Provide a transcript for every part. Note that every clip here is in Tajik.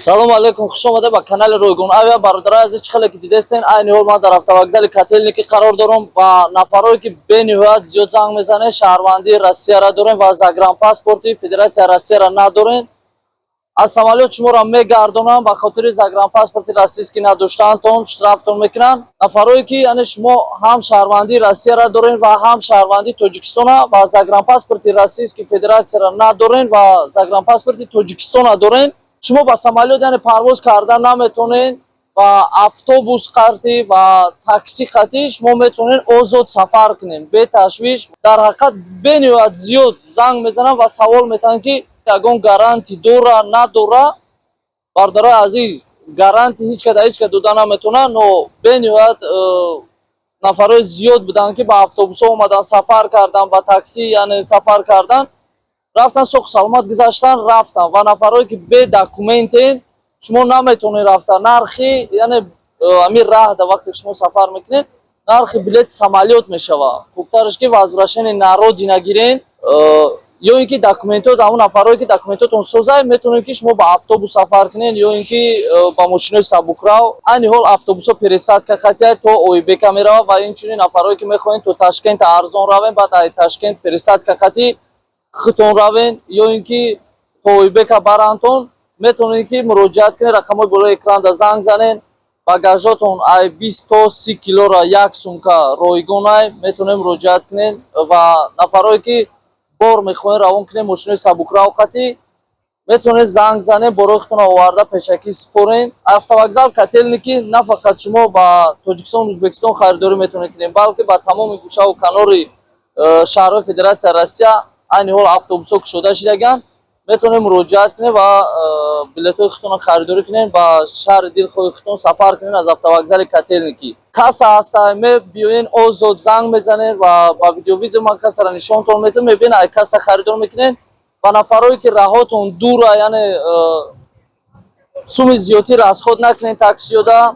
салому алейкум, хуш омада ба канали Ройгун Авиа. Бародарои азиз, чӣ хеле ки дидестен, айни ҳол ман дар автовокзали Котельники қарор дорам ва нафароне ки бениҳоят зиёд занг мезанед, шаҳрвандии Россияро дорен ва загранпаспорти Федератсияи Россияро надорен. аз самолёт шуморо мегардонам ба хотири загранпаспорти российский надоштаантон штрафтон мекунанд. Нафароне ки яъне шумо ҳам шаҳрвандии Россияро дорен ва ҳам шаҳрвандии Тоҷикистона ва загранпаспорти Российской Федератсияро надорен ва загранпаспорти Тоҷикистона дорен, шумо ба самолёт яъне парвоз кардан наметонед ва автобус қарти ва такси хати шумо метавонед озод сафар кунед бе ташвиш. Дар ҳақиқат бениҳоят зиёд занг мезананд ва савол метавонанд ки ягон гарантӣ дора надора. Бародарои азиз, гарантӣ ҳеҷ када дода наметавонад, но бениҳоят нафарои зиёд буданд ки ба автобусҳо омадан сафар кардан, ба такси яъне сафар кардан, рафтан соҳу саломат гузаштан рафтан ва нафароне ки бе документен шумо наметавонед рафтан. Нархи яъне ҳамин раҳда вақте шумо сафар мекунед, нархи билети самолёт мешавад. Хубтараш ки возвращение на родина гирен ё ин ки документот ҳамон нафароне ки документотон соза метавонед ки шумо ба автобус сафар кунед ё ин ки ба мошинои сабукрав. Айни ҳол автобусҳо пересадка хатият то Ойбека меравад ва инчунин нафароне ки мехоҳед то Ташкент арзон равен, баъд аз Ташкент пересадка хати худтон равен ё ин ки то Ойбека барантон, метавонед ки муроҷиат кунед, рақамҳои болои экранда занг занед. Багажотон ай 20 то 30 килора як сумка ройгонай метавонед муроҷиат кунед ва нафароне ки бор мехоҳед равон кунед мошинои сабукрав хати метавонед занг занед, борои худтон оварда пешакӣ супоред. Автовокзал Котельники на фақат шумо ба Тоҷикистон, Ӯзбекистон харидорӣ метавонед кунед, балки ба тамоми гӯшаву канори шаҳрҳои Федератсияи Россия айни ҳол автобусҳо кушода шудаганд. Метавонед муроҷиат кунед ва билетҳои худтонро харидорӣ кунед, ба шаҳри дилхоҳи худтон сафар кунед аз автовокзали Котельники. Касса ҳаста, мебиёед озод занг мезанед ва ба видеовизо ман кассаро нишонтон метавонам, мебинед ай касса харидор мекунед ва нафароне ки раҳотон дура, яъне суми зиёдтӣ расход накунед таксиёда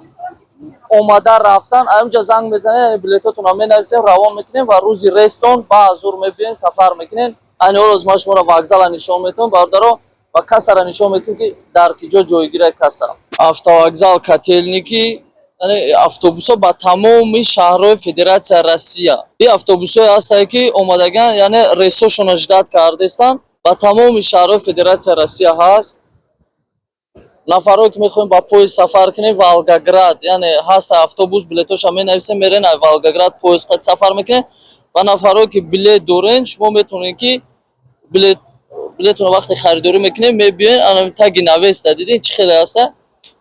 омада рафтан, аинҷа занг мезанед, билетотонро менависед, равон мекунед ва рӯзи рестон баъд зуҳр мебиёед сафар мекунед. Айни ҳол аз ман шуморо вокзала нишон метавонам, бародаро ва кассаро нишон метавонам ки дар киҷо ҷойгираи касса. Автовокзал Котельники яъне автобусҳо ба тамоми шаҳрҳои Федератсияи Россия. Ин автобусҳое ҳастанд ки омадаган, яъне рейсҳошонро ждат кардестанд, ба тамоми шаҳрҳои Федератсияи Россия ҳаст. Нафароне ки мехоҳем ба поезд сафар кунем, Волгоград, яъне ҳаста автобус, билетошро менависем, мерен ай Волгоград поезд хати сафар мекунем. ва нафароне ки билет дорен, шумо метавонед ки билетонро вақте харидорӣ мекунед, мебиёед ана таги навеста, дидин чӣ хеле ҳаста,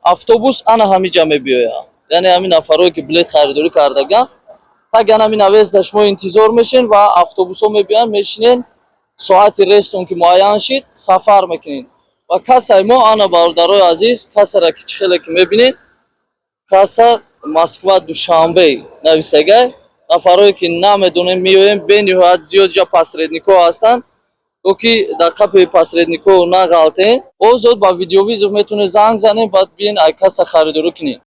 автобус ана ҳаминҷа мебиёяд, яъне ҳамин нафароне ки билет харидорӣ кардаганд, таги ана ҳамин навеста шумо интизор мешинед ва автобусҳо мебиёянд, мешинед, соати рестон ки муайян шид сафар мекунед. ва кассаи мо ана, бародарои азиз, кассаро ки чӣ хеле ки мебинед, касса Москва Душанбе нависагай. Нафароне ки намедонем меоем, бениҳоят зиёд ҷа посредникҳо ҳастанд, то ки дар қапи посредникҳо нағалтем. Озод ба видеовизов метавонед занг занед, баъд биен ай касса харидорӣ кунед.